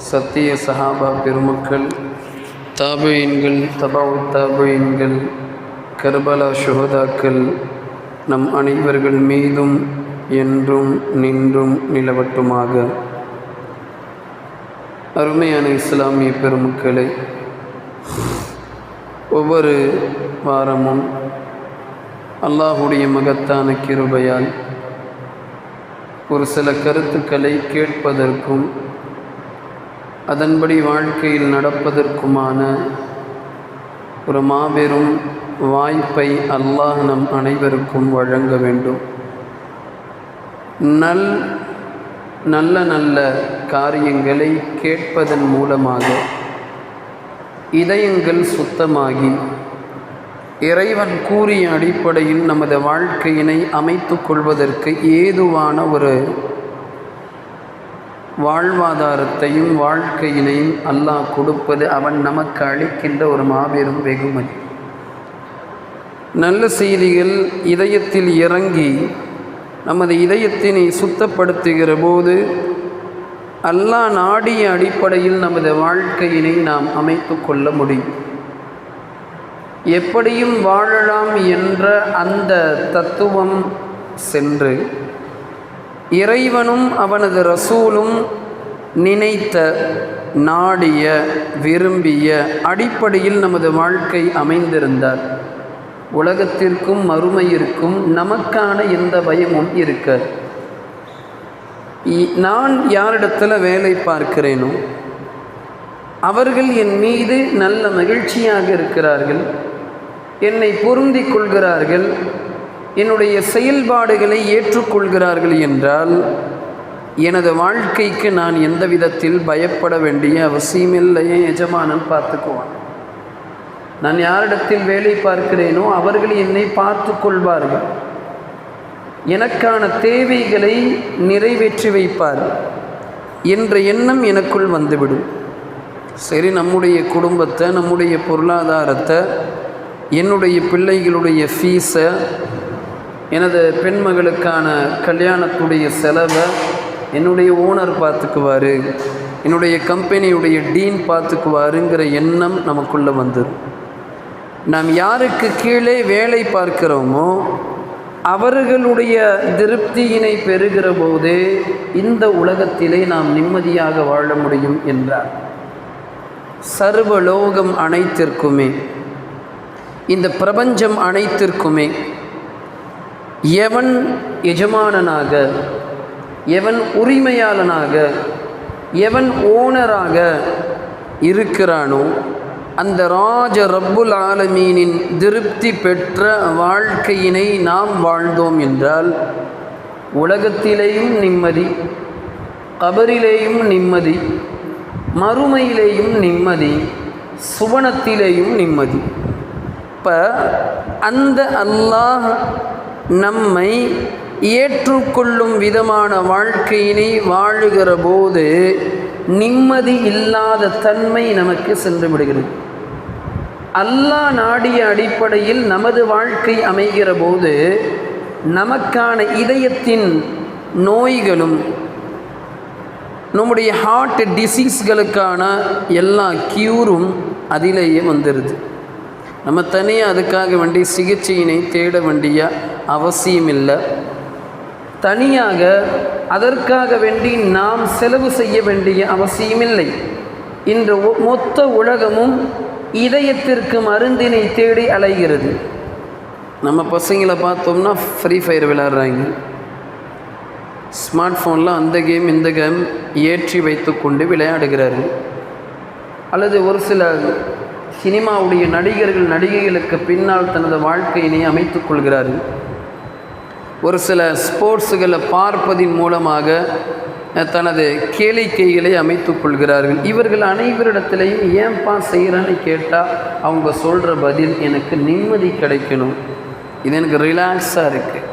சத்திய சஹாபா பெருமக்கள், தாபீன்கள், தபாவு தாபீன்கள், கர்பலா ஷுஹதாக்கள் நம் அனைவர்கள் மீதும் என்றும் நின்றும் நிலவட்டுமாக. அருமையான இஸ்லாமிய பெருமக்களை, ஒவ்வொரு வாரமும் அல்லாஹுடைய மகத்தான கிருபையால் ஒரு சில கருத்துக்களை கேட்பதற்கும் அதன்படி வாழ்க்கையில் நடப்பதற்குமான ஒரு மாபெரும் வாய்ப்பை அல்லாஹ் நம் அனைவருக்கும் வழங்க வேண்டும். நல்ல நல்ல காரியங்களை கேட்பதன் மூலமாக இதயங்கள் சுத்தமாகி இறைவன் கூறிய அடிப்படையில் நமது வாழ்க்கையினை அமைத்து கொள்வதற்கு ஏதுவான ஒரு வாழ்வாதாரத்தையும் வாழ்க்கையினையும் அல்லாஹ் கொடுப்பது அவன் நமக்கு அளிக்கின்ற ஒரு மாபெரும் வெகுமதி. நல்ல செய்திகள் இதயத்தில் இறங்கி நமது இதயத்தினை சுத்தப்படுத்துகிற போது அல்லாஹ் நாடிய அடிப்படையில் நமது வாழ்க்கையினை நாம் அமைத்து கொள்ள முடியும். எப்படியும் வாழலாம் என்ற அந்த தத்துவம் சென்று இறைவனும் அவனது ரசூலும் நினைத்த, நாடிய, விரும்பிய அடிப்படையில் நமது வாழ்க்கை அமைந்திருந்தார் உலகத்திற்கும் மறுமையிற்கும் நமக்கான எந்த பயமும் இருக்க. நான் யாரிடத்தில் வேலை பார்க்கிறேனோ அவர்கள் என் மீது நல்ல மகிழ்ச்சியாக இருக்கிறார்கள், என்னை பொருந்தி கொள்கிறார்கள், என்னுடைய செயல்பாடுகளை ஏற்றுக்கொள்கிறார்கள் என்றால் எனது வாழ்க்கைக்கு நான் எந்த விதத்தில் பயப்பட வேண்டிய அவசியமில்லையே. எஜமானன் பார்த்துக்குவான். நான் யாரிடத்தில் வேலை பார்க்கிறேனோ அவர்கள் என்னை பார்த்து கொள்வார்கள், எனக்கான தேவைகளை நிறைவேற்றி வைப்பார் என்ற எண்ணம் எனக்குள் வந்துவிடும். சரி, நம்முடைய குடும்பத்தை, நம்முடைய பொருளாதாரத்தை, என்னுடைய பிள்ளைகளுடைய ஃபீஸை, எனது பெண்மகளுக்கான கல்யாணத்துடைய செலவை என்னுடைய ஓனர் பார்த்துக்குவார், என்னுடைய கம்பெனியுடைய டீன் பார்த்துக்குவாருங்கிற எண்ணம் நமக்குள்ளே வந்துடும். நாம் யாருக்கு கீழே வேலை பார்க்கிறோமோ அவர்களுடைய திருப்தியினை பெறுகிற போதே இந்த உலகத்திலே நாம் நிம்மதியாக வாழ முடியும் என்றார். சர்வலோகம் அனைத்திற்குமே, இந்த பிரபஞ்சம் அனைத்திற்குமே எவன் எஜமானனாக, எவன் உரிமையாளனாக, எவன் ஓனராக இருக்கிறானோ அந்த ராஜ ரப்புல் ஆலமீனின் திருப்தி பெற்ற வாழ்க்கையினை நாம் வாழ்ந்தோம் என்றால் உலகத்திலேயும் நிம்மதி, கபரிலேயும் நிம்மதி, மறுமையிலேயும் நிம்மதி, சுவனத்திலேயும் நிம்மதி. இப்போ அந்த அல்லாஹ் நம்மை ஏற்றுக்கொள்ளும் விதமான வாழ்க்கையினை வாழுகிற போது நிம்மதி இல்லாத தன்மை நமக்கு சென்று விடுகிறது. அல்லாஹ் நாடிய அடிப்படையில் நமது வாழ்க்கை அமைகிற போது நமக்கான இதயத்தின் நோய்களும் நம்முடைய ஹார்ட் டிசீஸ்களுக்கான எல்லா க்யூரும் அதிலேயே வந்துடுது. நம்ம தனியாக அதுக்காக வேண்டிய சிகிச்சையினை தேட வேண்டிய அவசியமில்லை. தனியாக அதற்காக வேண்டி நாம் செலவு செய்ய வேண்டிய அவசியமில்லை. இன்று மொத்த உலகமும் இதயத்திற்கு மருந்தினை தேடி அலைகிறது. நம்ம பசங்களை பார்த்தோம்னா ஃப்ரீ ஃபயர் விளையாடுறாங்க, ஸ்மார்ட் ஃபோனில் அந்த கேம் இந்த கேம் ஏற்றி வைத்து கொண்டு விளையாடுகிறார்கள். அல்லது ஒரு சில சினிமாவுடைய நடிகர்கள், நடிகைகளுக்கு பின்னால் தனது வாழ்க்கையினை அமைத்து கொள்கிறார்கள். ஒரு சில ஸ்போர்ட்ஸுகளை பார்ப்பதின் மூலமாக தனது கேளிக்கைகளை அமைத்து கொள்கிறார்கள். இவர்கள் அனைவரிடத்திலையும் ஏன்பா செய்கிறான்னு கேட்டால் அவங்க சொல்கிற பதில், எனக்கு நிம்மதி கிடைக்கணும், இது எனக்கு ரிலாக்ஸாக இருக்குது.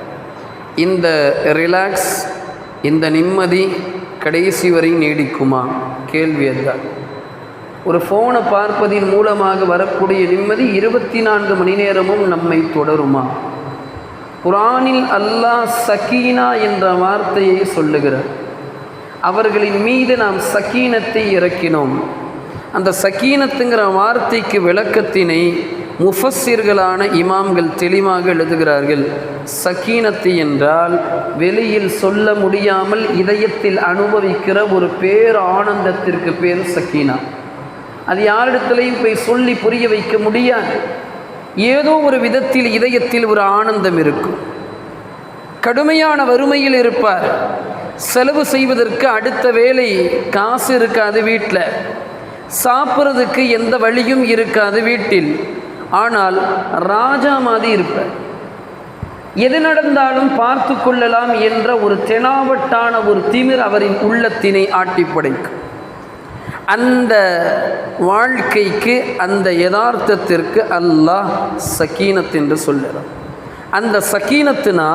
இந்த ரிலாக்ஸ், இந்த நிம்மதி கடைசி வரை நீடிக்குமா? கேள்வி அதுதான். ஒரு ஃபோனை பார்ப்பதின் மூலமாக வரக்கூடிய நிம்மதி 24 மணி நேரமும் நம்மை தொடருமா? குர்ஆனில் அல்லாஹ் சக்கீனா என்ற வார்த்தையை சொல்லுகிறார். அவர்களின் மீது நாம் சக்கீனத்தை இறக்கினோம். அந்த சக்கீனத்துங்கிற வார்த்தைக்கு விளக்கத்தினை முஃபஸ்ஸிர்களான இமாம்கள் தெளிவாக எழுதுகிறார்கள். சக்கீனத்து என்றால் வெளியில் சொல்ல முடியாமல் இதயத்தில் அனுபவிக்கிற ஒரு பேர் ஆனந்தத்திற்கு பேர் சக்கீனா. அது யாரிடத்திலையும் போய் சொல்லி புரிய வைக்க முடியாது. ஏதோ ஒரு விதத்தில் இதயத்தில் ஒரு ஆனந்தம் இருக்கும். கடுமையான வறுமையில் இருப்பார், செலவு செய்வதற்கு அடுத்த வேளை காசு இருக்காது வீட்டில், சாப்பிட்றதுக்கு எந்த வழியும் இருக்காது வீட்டில். ஆனால் ராஜா மாதிரி இருப்பார். எது நடந்தாலும் பார்த்து கொள்ளலாம் என்ற ஒரு தெனாவட்டான ஒரு திமிர் அவரின் உள்ளத்தினை ஆட்டி படைக்கும். அந்த வாழ்க்கைக்கு, அந்த யதார்த்தத்திற்கு அல்லாஹ் சக்கீனத் என்று சொல்லுறான். அந்த சக்கீனத்துனா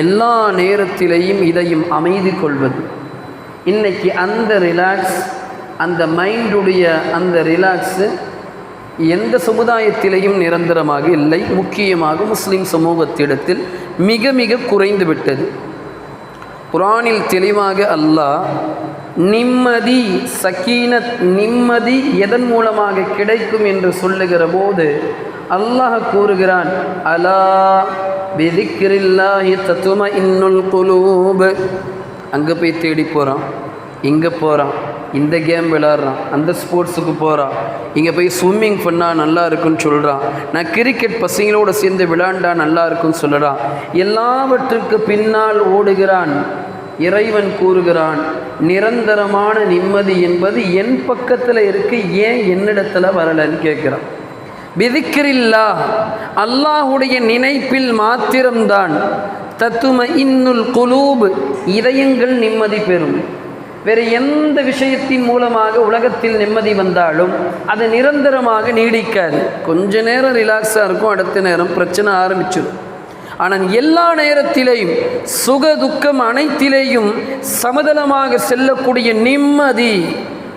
எல்லா நேரத்திலையும் இதையும் அமைதி கொள்வது. இன்றைக்கி அந்த ரிலாக்ஸ், அந்த மைண்டுடைய அந்த ரிலாக்ஸு எந்த சமுதாயத்திலையும் நிரந்தரமாக இல்லை. முக்கியமாக முஸ்லிம் சமூகத்திடத்தில் மிக மிக குறைந்து விட்டது. குர்ஆனில் தெளிவாக அல்லாஹ் நிம்மதி, சக்கீனத், நிம்மதி எதன் மூலமாக கிடைக்கும் என்று சொல்லுகிற போது அல்லாஹ் கூறுகிறான், அலா பிதிக்ரில்லாஹி தத்மஇன்னுல் குலூப். அங்கே போய் தேடி போகிறான், இங்கே போகிறான், இந்த கேம் விளாட்றான், அந்த ஸ்போர்ட்ஸுக்கு போகிறான், இங்கே போய் ஸ்விம்மிங் பண்ணால் நல்லா இருக்குன்னு சொல்கிறான், நான் கிரிக்கெட் பசங்களோடு சேர்ந்து விளையாண்டா நல்லா இருக்குன்னு சொல்கிறான். எல்லாவற்றுக்கு பின்னால் ஓடுகிறான். இறைவன் கூறுகிறான், நிரந்தரமான நிம்மதி என்பது என் பக்கத்தில் இருக்கு, ஏன் என்னிடத்தில் வரலன்னு கேட்குறான். பிதிக்ரில்லா, அல்லாஹுடைய நினைப்பில் மாத்திரம்தான் தத்மஇன்னுல் குலூப், இதயங்கள் நிம்மதி பெறும். வேறு எந்த விஷயத்தின் மூலமாக உலகத்தில் நிம்மதி வந்தாலும் அது நிரந்தரமாக நீடிக்காது. கொஞ்ச நேரம் ரிலாக்ஸாக இருக்கும், அடுத்த நேரம் பிரச்சனை ஆரம்பிச்சிடும். ஆனால் எல்லா நேரத்திலேயும் சுக துக்கம் அனைத்திலேயும் சமதளமாக செல்லக்கூடிய நிம்மதி,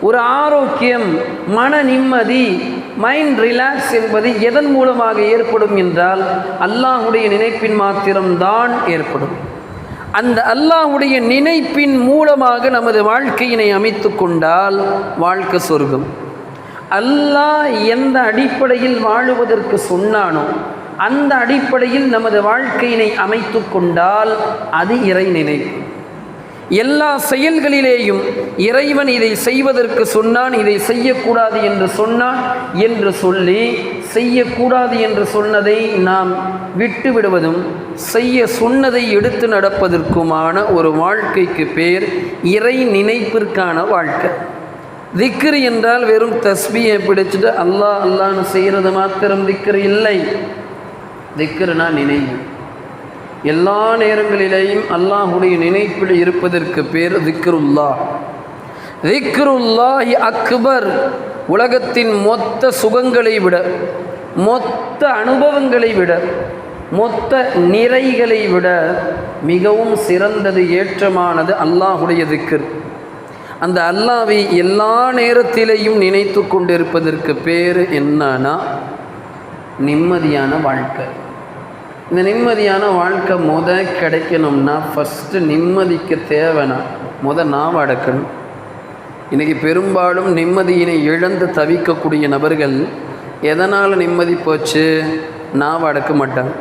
ஒரு ஆரோக்கியம், மன நிம்மதி, மைண்ட் ரிலாக்ஸ் என்பது எதன் மூலமாக ஏற்படும் என்றால் அல்லாஹுடைய நினைப்பின் மாத்திரம்தான் ஏற்படும். அந்த அல்லாஹுடைய நினைப்பின் மூலமாக நமது வாழ்க்கையினை அமைத்து கொண்டால் வாழ்க்கை சொர்க்கம். அல்லாஹ் எந்த அடிப்படையில் வாழுவதற்கு சொன்னானோ அந்த அடிப்படையில் நமது வாழ்க்கையினை அமைத்து கொண்டால் அது இறை நினைப்பு. எல்லா செயல்களிலேயும் இறைவன் இதை செய்வதற்கு சொன்னான், இதை செய்யக்கூடாது என்று சொன்னான் என்று சொல்லி செய்யக்கூடாது என்று சொன்னதை நாம் விட்டு விடுவதும் செய்ய சொன்னதை எடுத்து நடப்பதற்குமான ஒரு வாழ்க்கைக்கு பேர் இறை நினைப்பிற்கான வாழ்க்கை. திக்ர் என்றால் வெறும் தஸ்பீயை பிடிச்சிட்டு அல்லாஹ் அல்லான்னு செய்கிறது மாத்திரம் திக்ர் இல்லை. திக்ர்னா நினைவு. எல்லா நேரங்களிலேயும் அல்லாஹுடைய நினைப்பில் இருப்பதற்கு பேர் திக்ருல்லாஹ். திக்ருல்லாஹி அக்பர். உலகத்தின் மொத்த சுகங்களை விட, மொத்த அனுபவங்களை விட, மொத்த நிறைகளை விட மிகவும் சிறந்தது, ஏற்றமானது அல்லாஹுடைய திக்ர். அந்த அல்லாஹ்வை எல்லா நேரத்திலேயும் நினைத்து கொண்டிருப்பதற்கு பேர் என்னன்னா நிம்மதியான வாழ்க்கை. இந்த நிம்மதியான வாழ்க்கை கிடைக்கணும்னா ஃபஸ்ட்டு நிம்மதிக்கு தேவைன்னா நாவ அடக்கணும். இன்றைக்கி பெரும்பாலும் நிம்மதியினை இழந்து தவிக்கக்கூடிய நபர்கள் எதனால் நிம்மதி போச்சு, நாவ அடக்க மாட்டாங்க.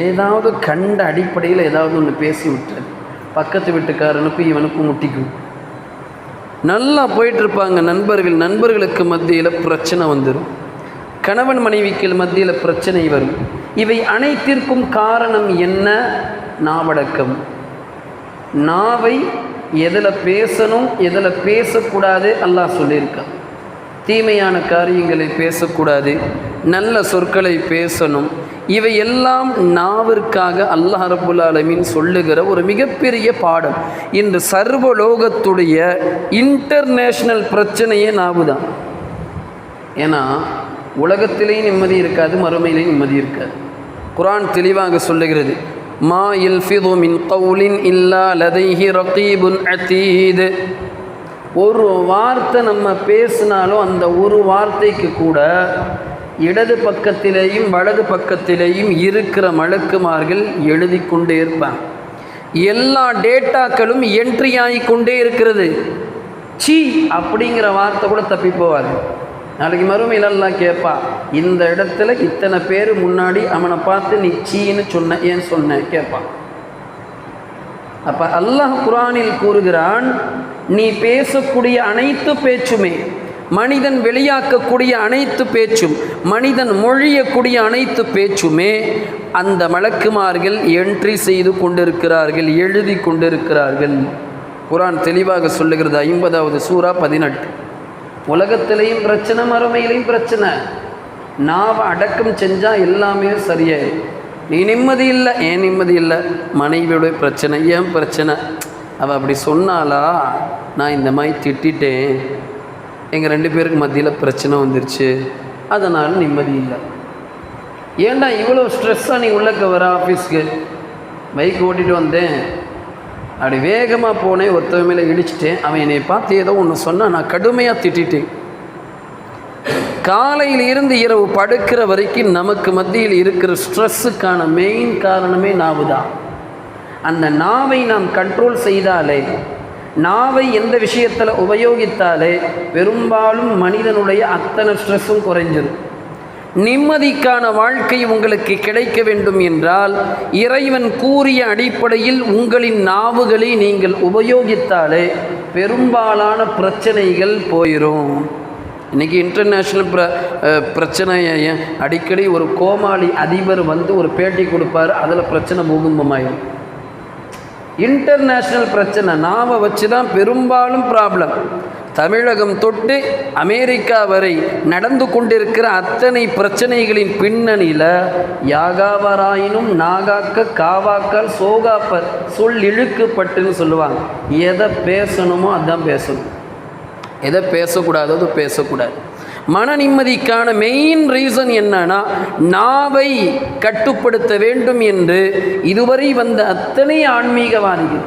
ஏதாவது கண்ட அடிப்படையில் ஏதாவது ஒன்று பேசி விட்டார், பக்கத்து வீட்டுக்காரனுக்கும் இவனுக்கும் முட்டிக்கும். நல்லா போயிட்டுருப்பாங்க நண்பர்களுக்கு மத்தியில் பிரச்சனை வந்துடும், கணவன் மனைவிக்கு மத்தியில் பிரச்சனை வரும். இவை அனைத்திற்கும் காரணம் என்ன? நாவடக்கம். நாவை எதில் பேசணும், எதில் பேசக்கூடாது அல்லாஹ் சொல்லியிருக்கான். தீமையான காரியங்களை பேசக்கூடாது, நல்ல சொற்களை பேசணும். இவை எல்லாம் நாவிற்காக அல்லாஹ் ரப்புல் ஆலமீன் சொல்லுகிற ஒரு மிகப்பெரிய பாடம். இன்று சர்வலோகத்துடைய இன்டர்நேஷ்னல் பிரச்சனையே நாவு தான். ஏன்னா உலகத்திலேயும் நிம்மதி இருக்காது, மறுமையிலேயும் நிம்மதி இருக்காது. குர்ஆன் தெளிவாக சொல்லுகிறது, மா யல்ஃபிது மின் கௌலின் இல்லா லதைஹி ரகீபுன் அதீத். ஒரு வார்த்தை நம்ம பேசினாலும் அந்த ஒரு வார்த்தைக்கு கூட இடது பக்கத்திலேயும் வலது பக்கத்திலேயும் இருக்கிற மலக்குமார்கள் எழுதி கொண்டே இருப்பாங்க. எல்லா டேட்டாக்களும் என்ட்ரி ஆகிக்கொண்டே இருக்கிறது. சீ அப்படிங்கிற வார்த்தை கூட தப்பி போவாது. நாளைக்கு மறுமையில் அல்லாஹ் கேட்பா, இந்த இடத்துல இத்தனை பேர் முன்னாடி அவனை பார்த்து நீ சீன்னு சொன்ன, ஏன் சொன்ன கேட்பான். அப்போ அல்லாஹ் குர்ஆனில் கூறுகிறான், நீ பேசக்கூடிய அனைத்து பேச்சுமே, மனிதன் வெளியாக்கக்கூடிய அனைத்து பேச்சும், மனிதன் மொழியக்கூடிய அனைத்து பேச்சுமே அந்த மலக்குமார்கள் என்ட்ரி செய்து கொண்டிருக்கிறார்கள், எழுதி கொண்டிருக்கிறார்கள். குர்ஆன் தெளிவாக சொல்லுகிறது. 50வது சூரா 18. உலகத்திலையும் பிரச்சனை, மறுமையிலையும் பிரச்சனை. நாவை அடக்கம் செஞ்சால் எல்லாமே சரியாயிடும். நீ நிம்மதி இல்லை, ஏன் நிம்மதி இல்லை? மனைவியோட பிரச்சனை. ஏன் பிரச்சனை? அவள் அப்படி சொன்னாலா, நான் இந்த மாதிரி திட்டேன், எங்கள் 2 பேருக்கு மத்தியில் பிரச்சனை வந்துருச்சு, அதனால் நிம்மதி இல்லை. ஏன்டா இவ்வளோ ஸ்ட்ரெஸ்ஸாக நீ உள்ளக்க வர ஆஃபீஸ்க்கு? பைக் ஓட்டிகிட்டு வந்தேன், அப்படி வேகமாக போனேன், ஒருத்தவன் மேலே இடிச்சிட்டேன், அவன் என்னை பார்த்து ஏதோ ஒன்று சொன்னான், நான் கடுமையாக திட்டேன். காலையில் இருந்து இரவு படுக்கிற வரைக்கும் நமக்கு மத்தியில் இருக்கிற ஸ்ட்ரெஸ்ஸுக்கான மெயின் காரணமே நாவு தான். அந்த நாவை நாம் கண்ட்ரோல் செய்தாலே, நாவை எந்த விஷயத்தில் உபயோகித்தாலே பெரும்பாலும் மனிதனுடைய அத்தனை ஸ்ட்ரெஸ்ஸும் குறைஞ்சிடும். நிம்மதிக்கான வாழ்க்கை உங்களுக்கு கிடைக்க வேண்டும் என்றால் இறைவன் கூறிய அடிப்படையில் உங்களின் நாவுகளை நீங்கள் உபயோகித்தாலே பெரும்பாலான பிரச்சனைகள் போயிடும். இன்றைக்கி இன்டர்நேஷ்னல் பிரச்சனையை அடிக்கடி ஒரு கோமாளி அதிபர் வந்து ஒரு பேட்டி கொடுப்பார், அதில் பிரச்சனை பூகம்பமாயிடும். இன்டர்நேஷ்னல் பிரச்சனை நாவை வச்சு தான் பெரும்பாலும் ப்ராப்ளம். தமிழகம் தொட்டு அமெரிக்கா வரை நடந்து கொண்டிருக்கிற அத்தனை பிரச்சனைகளின் பின்னணியில் யாகாவராயினும் நாகாக்க காவாக்கால் சோகாப்பர் சொல் இழுக்கப்பட்டுன்னு சொல்லுவாங்க. எதை பேசணுமோ அதான் பேசணும், எதை பேசக்கூடாதோ அது பேசக்கூடாது. மன நிம்மதிக்கான மெயின் ரீசன் என்னன்னா, நாவை கட்டுப்படுத்த வேண்டும் என்று இதுவரை வந்த அத்தனை ஆன்மீகவாதிகள்,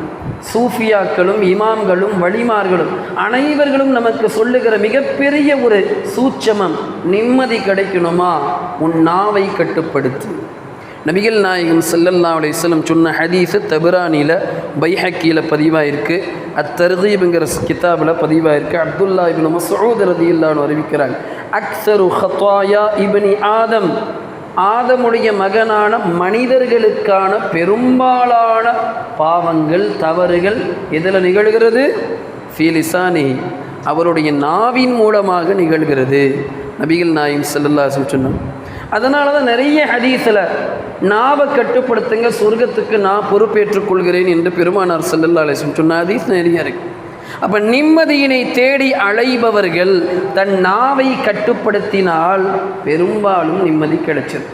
சூஃபியாக்களும் இமாம்களும் வலிமார்களும் அனைவர்களும் நமக்கு சொல்லுகிற மிகப்பெரிய ஒரு சூட்சமம், நிம்மதி கிடைக்கணுமா உன் நாவை கட்டுப்படுத்து. நபிகள் நாயகம் ஸல்லல்லாஹு அலைஹி வஸல்லம் சொன்ன ஹதீஸு தபரானியில் பைஹக்கியில் பதிவாயிருக்கு, அத்தர்கீப்ங்கிற கிதாபில் பதிவாயிருக்கு. அப்துல்லா இப்னு மஸ்ஊத் ரலியல்லாஹு அன்ஹு அறிவிக்கிறாங்க, அக்ஸரு ஹத்வாயா இப்னி ஆதம், ஆதமுடைய மகனான மனிதர்களுக்கான பெரும்பாலான பாவங்கள் தவறுகள் எதில் நிகழ்கிறது? ஃபீ லிசானி, அவருடைய நாவின் மூலமாக நிகழ்கிறது. நபிகள் நாயகம் ஸல்லல்லாஹு அலைஹி வஸல்லம் சொன்னாங்க. அதனால தான் நிறைய ஹதீஸில் நாவை கட்டுப்படுத்துங்க, சொர்க்கத்துக்கு நான் பொறுப்பேற்றுக் கொள்கிறேன் என்று பெருமானார் ஸல்லல்லாஹு அலைஹி வஸல்லம் சொன்ன ஹதீஸ் நிறைய இருக்குது. அப்போ நிம்மதியினை தேடி அலைபவர்கள் தன் நாவை கட்டுப்படுத்தினால் பெரும்பாலும் நிம்மதி கிடைச்சது.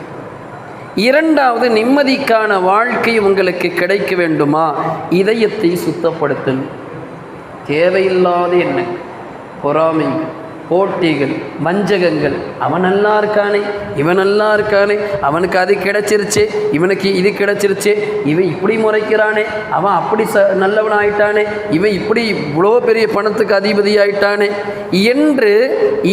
இரண்டாவது, நிம்மதிக்கான வாழ்க்கை உங்களுக்கு கிடைக்க வேண்டுமா, இதயத்தை சுத்தப்படுத்தணும். தேவையில்லாத எண்ணம், பொறாமைகள், போட்டிகள், வஞ்சகங்கள், அவன் நல்லா இருக்கானே இவன் நல்லா இருக்கானே, அவனுக்கு அது கிடைச்சிருச்சே இவனுக்கு இது கிடைச்சிருச்சே, இவன் இப்படி முறைக்கிறானே அவன் அப்படி நல்லவன் ஆயிட்டானே, இவன் இப்படி இவ்வளோ பெரிய பணத்துக்கு அதிபதி ஆயிட்டானே என்று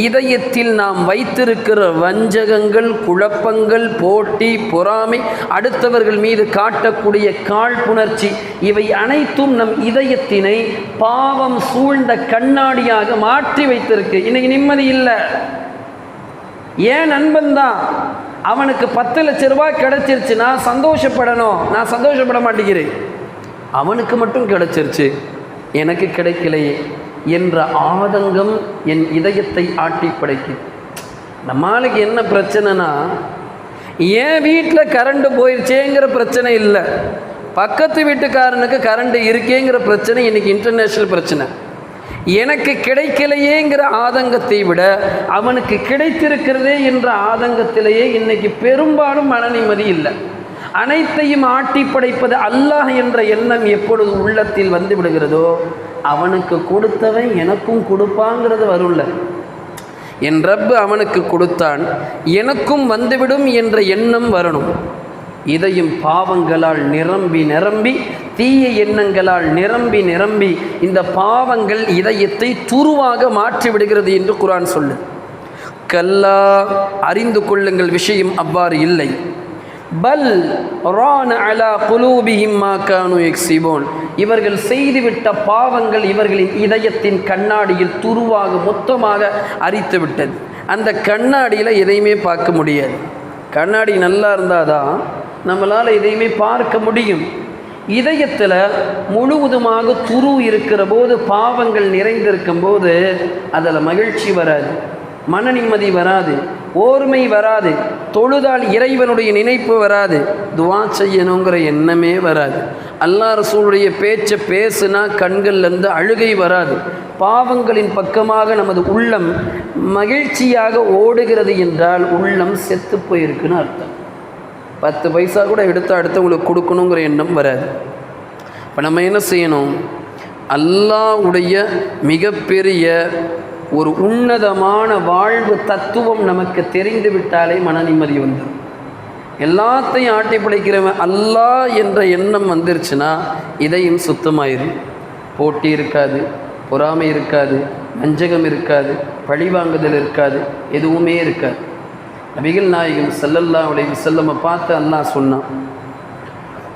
இதயத்தில் நாம் வைத்திருக்கிற வஞ்சகங்கள், குழப்பங்கள், போட்டி, பொறாமை, அடுத்தவர்கள் மீது காட்டக்கூடிய காழ்ப்புணர்ச்சி, இவை அனைத்தும் நம் இதயத்தினை பாவம் சூழ்ந்த கண்ணாடியாக மாற்றி வைத்திருக்கு. இன்னைக்கு நிம்மதி இல்லை. ஏன் நண்பன் தான், அவனுக்கு 10 லட்சம் ரூபாய் கிடைச்சிருச்சு, நான் சந்தோஷப்படணும், நான் சந்தோஷப்பட மாட்டேங்கிறேன். அவனுக்கு மட்டும் கிடைச்சிருச்சு, எனக்கு கிடைக்கலையே என்ற ஆதங்கம் என் இதயத்தை ஆட்டி படைக்குது. நம்மளுக்கு என்ன பிரச்சனைனா, என் வீட்டில் கரண்ட் போயிடுச்சேங்கிற பிரச்சனை இல்லை, பக்கத்து வீட்டுக்காரனுக்கு கரண்ட் இருக்கேங்கிற பிரச்சனை இன்னைக்கு இன்டர்நேஷ்னல் பிரச்சனை. எனக்கு கிடைக்கலையேங்கிற ஆதங்கத்தை விட அவனுக்கு கிடைத்திருக்கிறதே என்ற ஆதங்கத்திலேயே இன்னைக்கு பெரும்பாலும் மன நிம்மதி இல்லை. அனைத்தையும் ஆட்டி படைப்பது அல்லாஹ் என்ற எண்ணம் எப்பொழுது உள்ளத்தில் வந்து விடுகிறதோ, அவனுக்கு கொடுத்தவன் எனக்கும் கொடுப்பாங்கிறது வரும்ல. என் ரப்பு அவனுக்கு கொடுத்தான், எனக்கும் வந்துவிடும் என்ற எண்ணம் வரணும். இதயம் பாவங்களால் நிரம்பி நிரம்பி, தீய எண்ணங்களால் நிரம்பி நிரம்பி இந்த பாவங்கள் இதயத்தை துருவாக மாற்றிவிடுகிறது என்று குர்ஆன் சொல்லு. கல்லா, அறிந்து கொள்ளுங்கள், விஷயம் அவ்வாறு இல்லை. பல் ரான அலா குலூபிஹிம் மா கானு யக்ஸிபூன். இவர்கள் செய்துவிட்ட பாவங்கள் இவர்களின் இதயத்தின் கண்ணாடியில் துருவாக மொத்தமாக அரித்து விட்டது. அந்த கண்ணாடியில் எதையுமே பார்க்க முடியாது. கண்ணாடி நல்லா இருந்தால் தான் நம்மளால் எதையுமே பார்க்க முடியும். இதயத்தில் முழுவதுமாக துரு இருக்கிற போது, பாவங்கள் நிறைந்திருக்கும் போது அதில் மகிழ்ச்சி வராது, மன நிம்மதி வராது, ஓர்மை வராது, தொழுதால் இறைவனுடைய நினைப்பு வராது, துவா செய்யணுங்கிற எண்ணமே வராது. அல்லாஹ் ரசூலுடைய பேச்சை பேசுனா கண்கள்லேருந்து அழுகை வராது. பாவங்களின் பக்கமாக நமது உள்ளம் மகிழ்ச்சியாக ஓடுகிறது என்றால் உள்ளம் செத்து போயிருக்குன்னு அர்த்தம். 10 பைசா கூட எடுத்து அடுத்தவங்களுக்கு கொடுக்கணுங்கிற எண்ணம் வராது. இப்போ நம்ம என்ன செய்யணும்? அல்லாஹ்வுடைய மிகப்பெரிய ஒரு உன்னதமான வாழ்வு தத்துவம் நமக்கு தெரிந்து விட்டாலே மன நிம்மதி வந்துடும். எல்லாத்தையும் ஆட்டி படைக்கிறவன் அல்லாஹ் என்ற எண்ணம் வந்துருச்சுன்னா இதயம் சுத்தமாயிரும். போட்டி இருக்காது, பொறாமை இருக்காது, வஞ்சகம் இருக்காது, பழிவாங்குதல் இருக்காது, எதுவுமே இருக்காது. நபிகள் நாயகம் ஸல்லல்லாஹு அலைஹி வஸல்லம் பார்த்து அல்லாஹ் சொன்னான்,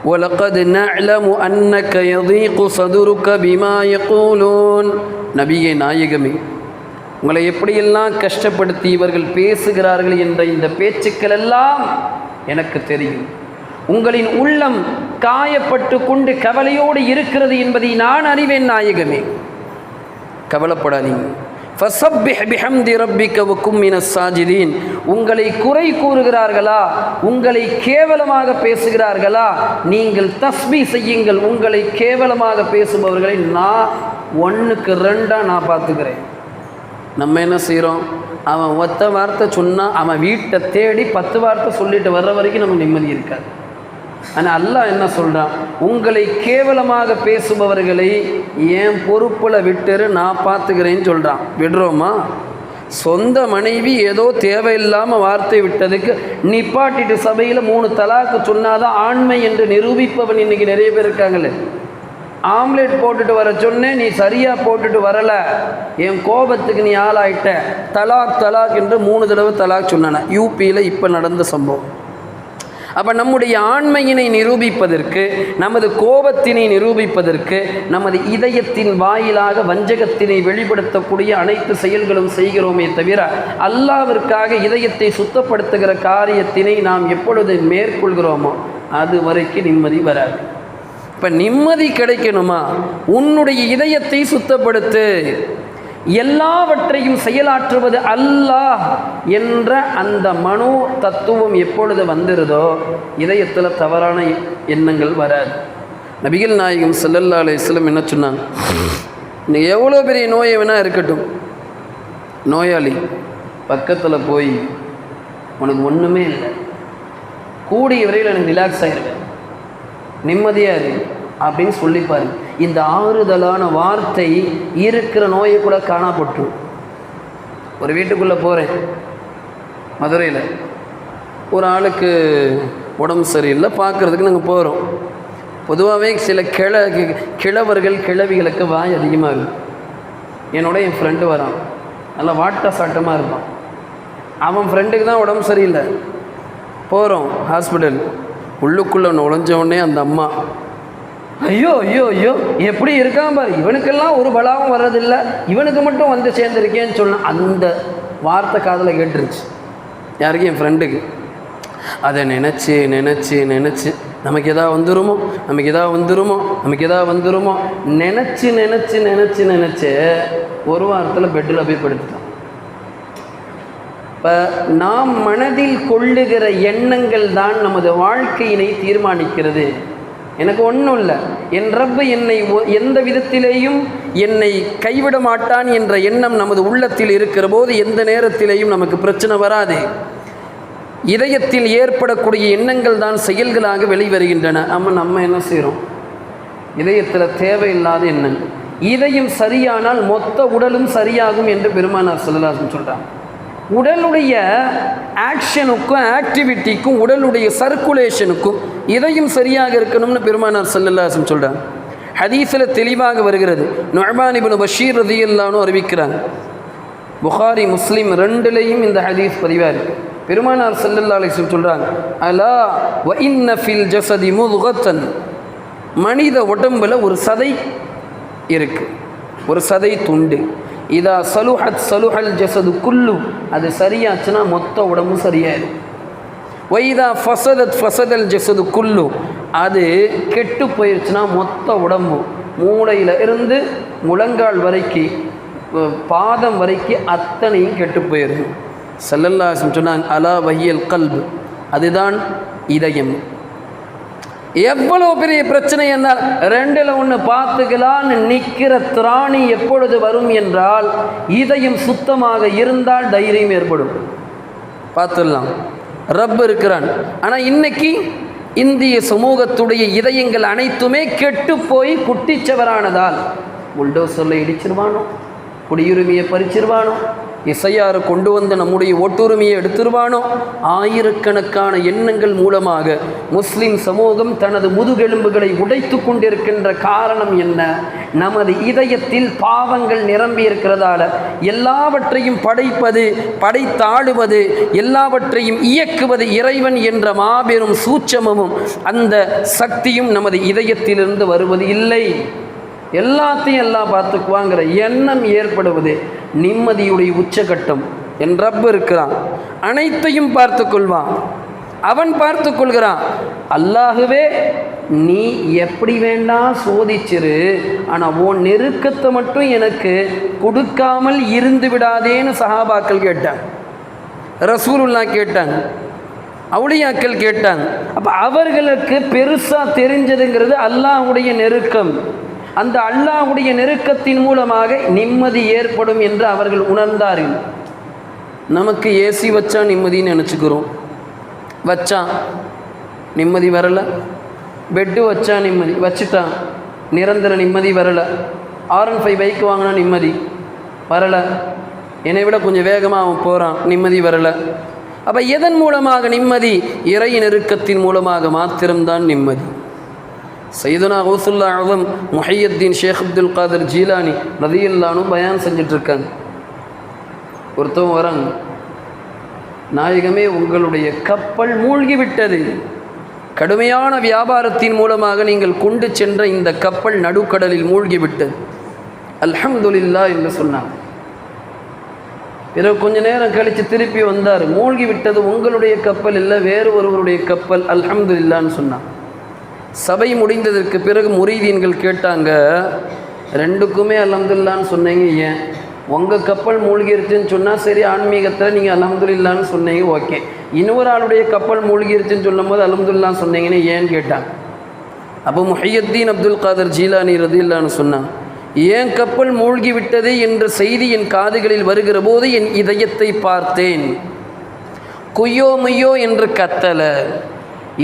وَلَقَدْ نَعْلَمُ أَنَّكَ يَضِيقُ صَدْرُكَ بِمَا يَقُولُونَ. நபியே நாயகமே, உங்களை எப்படியெல்லாம் கஷ்டப்படுத்தி இவர்கள் பேசுகிறார்கள் என்ற இந்த பேச்சுக்கள் எல்லாம் எனக்கு தெரியும். உங்களின் உள்ளம் காயப்பட்டு கொண்டு கவலையோடு இருக்கிறது என்பதை நான் அறிவேன் நாயகமே. கவலைப்படாதீங்க. ஃபஸப்பிஹ் பிஹம்தி ரப்பிக வகும் மினஸ் சாஜிதீன். உங்களை குறை கூறுகிறார்களா, உங்களை கேவலமாக பேசுகிறார்களா, நீங்கள் தஸ்பீ செய்யுங்கள். உங்களை கேவலமாக பேசுபவர்களை நான் 1க்கு 2 நான் பார்த்துக்கிறேன். நம்ம என்ன செய்கிறோம்? அவன் ஒத்த வார்த்தை சொன்னால் அவன் வீட்டை தேடி 10 வார்த்தை சொல்லிட்டு வர்ற வரைக்கும் நமக்கு நிம்மதி இருக்காது. ஆனால் அல்லாஹ் என்ன சொல்கிறான்? உங்களை கேவலமாக பேசுபவர்களை என் பொறுப்பில் விட்டுரு, நான் பார்த்துக்கிறேன்னு சொல்கிறான். விடுறோமா? சொந்த மனைவி ஏதோ தேவையில்லாமல் வார்த்தை விட்டதுக்கு நிப்பாட்டிட்டு சபையில் 3 தலாக்கு சொன்னாதான் ஆண்மை என்று நிரூபிப்பவன் இன்றைக்கி நிறைய பேர் இருக்காங்களே. ஆம்லேட் போட்டுட்டு வர சொன்னேன், நீ சரியாக போட்டுட்டு வரலை, என் கோபத்துக்கு நீ ஆளாயிட்ட, தலாக் தலாக் என்று 3 தடவை தலாக் சொன்னான. யூபியில் இப்போ நடந்த சம்பவம். அப்போ நம்முடைய ஆண்மையினை நிரூபிப்பதற்கு, நமது கோபத்தினை நிரூபிப்பதற்கு, நமது இதயத்தின் வாயிலாக வஞ்சகத்தினை வெளிப்படுத்தக்கூடிய அனைத்து செயல்களும் செய்கிறோமே தவிர அல்லாஹ்விற்காக இதயத்தை சுத்தப்படுத்துகிற காரியத்தினை நாம் எப்பொழுது மேற்கொள்கிறோமோ அது வரைக்கும் நிம்மதி வராது. இப்போ நிம்மதி கிடைக்கணுமா? உன்னுடைய இதயத்தை சுத்தப்படுத்து. எல்லாவற்றையும் செயலாற்றுவது அல்லாஹ் என்ற அந்த மனோ தத்துவம் எப்பொழுது வந்துருதோ இதயத்தில் தவறான எண்ணங்கள் வராது. நபிகள் நாயகம் ஸல்லல்லாஹு அலைஹி வஸல்லம் என்ன சொன்னாங்க? இன்னைக்கு எவ்வளோ பெரிய நோயை வேணால் இருக்கட்டும், நோயாளி பக்கத்தில் போய் உனக்கு ஒன்றுமே இல்லை, கூடிய விரைவில் எனக்கு ரிலாக்ஸ் ஆகிருவேன், நிம்மதியாக இரு அப்படின்னு சொல்லிப்பாரு. இந்த ஆறுதலான வார்த்தை இருக்கிற நோயை கூட காணப்பட்டு. ஒரு வீட்டுக்குள்ளே போகிறேன், மதுரையில் ஒரு ஆளுக்கு உடம்பு சரியில்லை, பார்க்குறதுக்கு நாங்கள் போகிறோம். பொதுவாகவே சில கிழவர்கள் கிழவிகளுக்கு வாய் அதிகமாக இருக்கும். என்னோட என் ஃப்ரெண்டு வரான், நல்லா வாட்ட சாட்டமாக இருப்பான். அவன் ஃப்ரெண்டுக்கு தான் உடம்பு சரியில்லை. போகிறோம் ஹாஸ்பிட்டல். உள்ளுக்குள்ளே நுழைஞ்சவுடனே அந்த அம்மா, ஐயோ ஐயோ ஐயோ எப்படி இருக்கான் பாரு, இவனுக்கெல்லாம் ஒரு பலாவும் வர்றதில்லை, இவனுக்கு மட்டும் வந்து சேர்ந்துருக்கேன்னு சொன்னான். அந்த வார்த்தை காதில் கேட்டுருச்சு. யாருக்கு? என் ஃப்ரெண்டுக்கு. அதை நினச்சி நினச்சி நினச்சி நமக்கு எதாவது வந்துருமோ, நமக்கு எதாவது வந்துருமோ, நமக்கு எதாவது வந்துருமோ நினச்சி நினச்சி நினச்சி நினச்சி ஒரு வாரத்தில் பெட்டில் போய் படுத்துட்டான். இப்போ நாம் மனதில் கொள்ளுகிற எண்ணங்கள் தான் நமது வாழ்க்கையினை தீர்மானிக்கிறது. எனக்கு ஒன்றும் இல்லை, என் ரப்பு என்னை எந்த விதத்திலேயும் என்னை கைவிட மாட்டான் என்ற எண்ணம் நமது உள்ளத்தில் இருக்கிற போது எந்த நேரத்திலேயும் நமக்கு பிரச்சனை வராது. இதயத்தில் ஏற்படக்கூடிய எண்ணங்கள் தான் செயல்களாக வெளிவருகின்றன. நம்ம என்ன செய்கிறோம்? இதயத்தில் தேவையில்லாத எண்ணங்கள். இதயம் சரியானால் மொத்த உடலும் சரியாகும் என்று பெருமானார் ஸல்லல்லாஹு அலைஹி வஸல்லம் சொல்கிறாங்க. உடலுடைய ஆக்ஷனுக்கும் ஆக்டிவிட்டிக்கும் உடலுடைய சர்க்குலேஷனுக்கும் இதயம் சரியாக இருக்கணும்னு பெருமானார் ஸல்லல்லாஹு அலைஹி வஸல்லம் சொல்கிறாங்க. ஹதீஸில் தெளிவாக வருகிறது. நுஅமான் இப்னு பஷீர் ரலியல்லாஹு அன்ஹு அறிவிக்கிறாங்க. புகாரி முஸ்லிம் 2லையும் இந்த ஹதீஸ் பதிவாக இருக்குது. பெருமானார் ஸல்லல்லாஹு அலைஹி வஸல்லம் சொல்கிறாங்க, அலா வ இன்ன ஃபில் ஜஸதி முதுகத்தன், மனித உடம்பில் ஒரு சதை இருக்குது, ஒரு சதை துண்டு. இதா சலுஹத் சலுஹல் ஜஸது குல்லு, அது சரியாச்சுன்னா மொத்த உடம்பும் சரியாயிடும். வைதா ஃபசதத் ஃபசதல் ஜஸது குல்லு, அது கெட்டு போயிடுச்சுன்னா மொத்த உடம்பும் மூளையில் இருந்து முழங்கால் வரைக்கும் பாதம் வரைக்கும் அத்தனையும் கெட்டு போயிடும். ஸல்லல்லாஹு அலைஹி வஸல்லம் சொன்னாங்க, அலா வஹியல் கல்பு, அதுதான் இதயம். எவ்வளோ பெரிய பிரச்சனை என்றால் ரெண்டில் ஒன்று பார்த்துக்கலான்னு நிற்கிற திராணி எப்பொழுது வரும் என்றால் இதயம் சுத்தமாக இருந்தால் தைரியம் ஏற்படும். பார்த்துடலாம், ரப் இருக்கிறான். ஆனால் இன்னைக்கு இந்திய சமூகத்துடைய இதயங்கள் அனைத்துமே கெட்டு போய் குட்டிச்சவரானதால் புல்டோசரில் இடிச்சிருவானோ, குடியுரிமையை பறிச்சிருவானோ, இசையாறு கொண்டு வந்து நம்முடைய ஓட்டுரிமையை எடுத்துருவானோ, ஆயிரக்கணக்கான எண்ணங்கள் மூலமாக முஸ்லிம் சமூகம் தனது முதுகெலும்புகளை உடைத்து கொண்டிருக்கின்ற காரணம் என்ன? நமது இதயத்தில் பாவங்கள் நிரம்பி இருக்கிறதால எல்லாவற்றையும் படைப்பது, படைத்தாளுவது, எல்லாவற்றையும் இயக்குவது இறைவன் என்ற மாபெரும் சூட்சமும் அந்த சக்தியும் நமது இதயத்திலிருந்து வருவது இல்லை. எல்லாத்தையும் எல்லாம் பார்த்துக்குவாங்கிற எண்ணம் ஏற்படுவது நிம்மதியுடைய உச்சகட்டம். என் ரப் இருக்கிறான், அனைத்தையும் பார்த்து கொள்வான், அவன் பார்த்து கொள்கிறான். அல்லாஹுவே நீ எப்படி வேண்டாம் சோதிச்சிரு, ஆனால் உன் நெருக்கத்தை மட்டும் எனக்கு கொடுக்காமல் இருந்து விடாதேன்னு சஹாபாக்கள் கேட்டாங்க, ரசூலுல்லாஹ் கேட்டாங்க, அவுலியாக்கள் கேட்டாங்க. அப்போ அவர்களுக்கு பெருசாக தெரிஞ்சதுங்கிறது அல்லாஹ்வுடைய நெருக்கம். அந்த அல்லாஹ்வுடைய நெருக்கத்தின் மூலமாக நிம்மதி ஏற்படும் என்று அவர்கள் உணர்ந்தார்கள். நமக்கு ஏசி வச்சா நிம்மதின்னு நினச்சிக்கிறோம், வச்சா நிம்மதி வரலை. பெட்டு வச்சா நிம்மதி, வச்சுட்டான் நிரந்தர நிம்மதி வரலை. R15 பைக் வாங்கினா நிம்மதி வரலை, என்னை விட கொஞ்சம் வேகமாக அவன் போகிறான், நிம்மதி வரலை. அப்போ எதன் மூலமாக நிம்மதி? இறை நெருக்கத்தின் மூலமாக மாத்திரம்தான் நிம்மதி. சையதுனா கௌசுல்லா ஆலம் முஹையத்தீன் ஷேக் அப்துல் காதர் ஜீலானி ரலியல்லாஹு அன்ஹு பயான் செஞ்சிட்ருக்காங்க. ஒருத்தவங்க வராங்க, நாயகமே உங்களுடைய கப்பல் மூழ்கிவிட்டது, கடுமையான வியாபாரத்தின் மூலமாக நீங்கள் கொண்டு சென்ற இந்த கப்பல் நடுக்கடலில் மூழ்கிவிட்டது, அல்ஹம்துலில்லாஹ் என்று சொன்னாங்க. பிறகு கொஞ்ச நேரம் கழித்து திருப்பி வந்தார், மூழ்கிவிட்டது உங்களுடைய கப்பல் இல்லை, வேறு ஒருவருடைய கப்பல், அல்ஹம்துலில்லாஹ்னு சொன்னாங்க. சபை முடிந்ததற்கு பிறகு முரீதீன்கள் கேட்டாங்க, ரெண்டுக்குமே அல்ஹம்துலில்லாஹ்னு சொன்னீங்க, ஏன்? உங்கள் கப்பல் மூழ்கிருச்சுன்னு சொன்னால் சரி, ஆன்மீகத்தில் நீங்கள் அல்ஹம்துலில்லாஹ்னு சொன்னீங்க, ஓகே. இன்னொரு ஆளுடைய கப்பல் மூழ்கிருச்சுன்னு சொல்லும் போது அல்ஹம்துலில்லாஹ் சொன்னீங்கன்னு ஏன்னு கேட்டாங்க. அப்போ முஹையத்தீன் அப்துல் காதர் ஜீலானி ரலியல்லாஹு அன்ஹு சொன்னாங்க, ஏன் கப்பல் மூழ்கி விட்டது என்ற செய்தி என் காதுகளில் வருகிற போது என் இதயத்தை பார்த்தேன், குய்யோ முய்யோ என்று கத்தலை,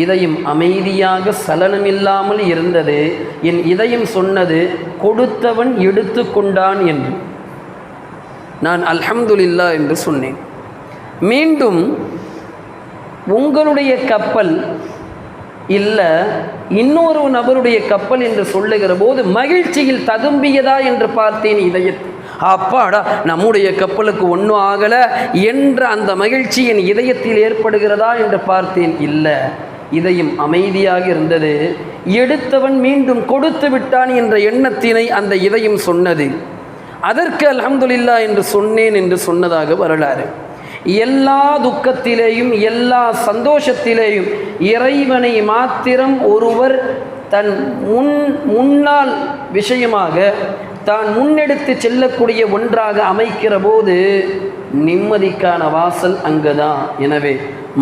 இதயம் அமைதியாக சலனமில்லாமல் இருந்தது. என் இதயம் சொன்னது கொடுத்தவன் எடுத்து கொண்டான் என்று. நான் அல்ஹம்துலில்லாஹ் என்று சொன்னேன். மீண்டும் உங்களுடைய கப்பல் இல்லை இன்னொரு நபருடைய கப்பல் என்று சொல்லுகிற போது மகிழ்ச்சியில் ததும்பியதா என்று பார்த்தேன் இதயத்தை. அப்பாடா நம்முடைய கப்பலுக்கு ஒன்றும் ஆகலை என்ற அந்த மகிழ்ச்சி என் இதயத்தில் ஏற்படுகிறதா என்று பார்த்தேன். இல்லை, இதயம் அமைதியாக இருந்தது. எடுத்தவன் மீண்டும் கொடுத்து விட்டான் என்ற எண்ணத்தினை அந்த இதயம் சொன்னது. அதற்கு அல்ஹம்துலில்லாஹ் என்று சொன்னேன் என்று சொன்னதாக வரலாறு. எல்லா துக்கத்திலேயும் எல்லா சந்தோஷத்திலேயும் இறைவனை மாத்திரம் ஒருவர் தன் முன்னாள் விஷயமாக தான் முன்னெடுத்து செல்லக்கூடிய ஒன்றாக அமைக்கிற போது நிம்மதிக்கான வாசல் அங்குதான். எனவே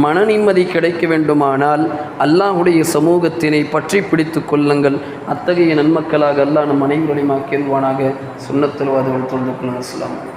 மன நிம்மதி கிடைக்க வேண்டுமானால் அல்லாஹ்வுடைய சமூகத்தினை பற்றி பிடித்து கொள்ளுங்கள். அத்தகைய நன்மக்களாக அல்லாஹ் நம் அனைவரையும் ஆக்கிடுவானாக. சுன்னத்துல் வாதுகள் தொழுது கொள்ளுங்கள். அஸ்ஸலாமு அலைக்கும்.